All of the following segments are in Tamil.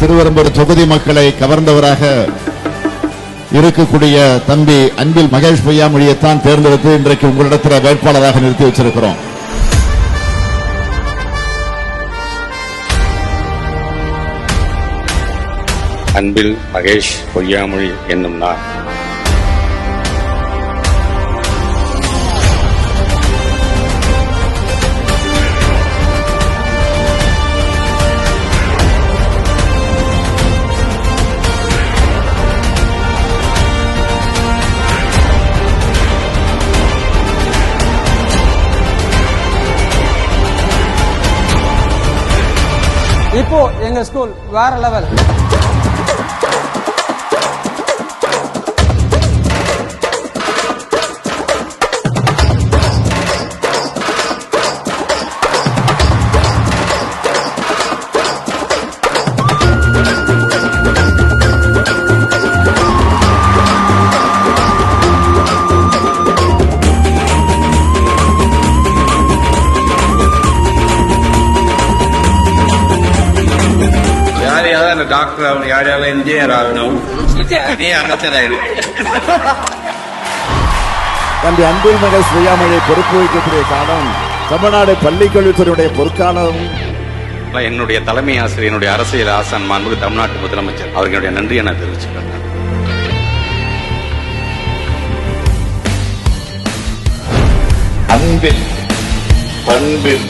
திருவெரும்பூர் தொகுதி மக்களை கவர்ந்தவராக இருக்கக்கூடிய தம்பி அன்பில் மகேஷ் பொய்யாமொழியைத்தான் தேர்ந்தெடுத்து இன்றைக்கு உங்களிடத்தில் வேட்பாளராக நிறுத்தி வச்சிருக்கிறோம். அன்பில் மகேஷ் பொய்யாமொழி என்னும் நான் இப்போ எங்க ஸ்கூல் வேற லெவல். டாக்டர் ஆகணும், யாரால இன்ஜினியர் ஆகணும், நீ அமைச்சராயிடும். தம்பி அன்பில் மகேஷ் பொய்யாமொழியை பொறுப்பு வைக்கக்கூடிய காலம் தமிழ்நாடு பள்ளிக்கல்வித்துறையுடைய பொற்காலம். என்னுடைய தலைமை ஆசிரியர், என்னுடைய அரசியல் ஆசான் மாண்புமிகு தமிழ்நாட்டு முதலமைச்சர் அவர்களுடைய நன்றியை நான் தெரிவிச்சுக்கிறேன். அன்பில், பண்பில்,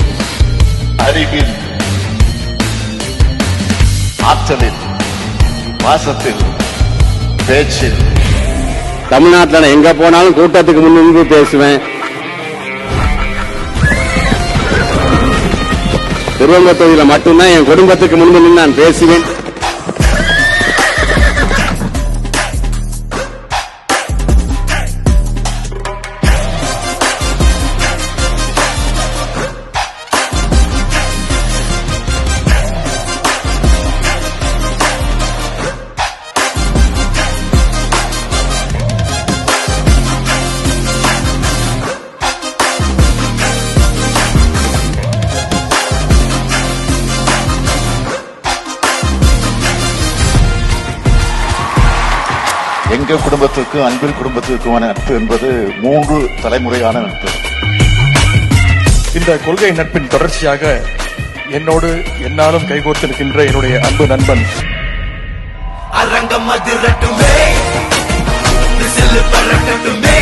அறிவில், ஆற்றலில், வாசத்தில், பேச்சில் தமிழ்நாட்டில் நான் எங்க போனாலும் கூட்டத்துக்கு முன்னின்று பேசுவேன். திருவெரும்பூர் தொகுதியில் மட்டும்தான் என் குடும்பத்துக்கு முன்பு நான் பேசுவேன். எங்க குடும்பத்திற்கும் அன்பில் குடும்பத்திற்குமான நட்பு என்பது 3 தலைமுறையான நட்பு. இந்த கொள்கை நட்பின் தொடர்ச்சியாக என்னோடு என்னாலும் கைகோர்த்திருக்கின்ற என்னுடைய அன்பு நண்பன் அரங்கம் அதிரட்டுமே, விசில் பறக்கட்டுமே.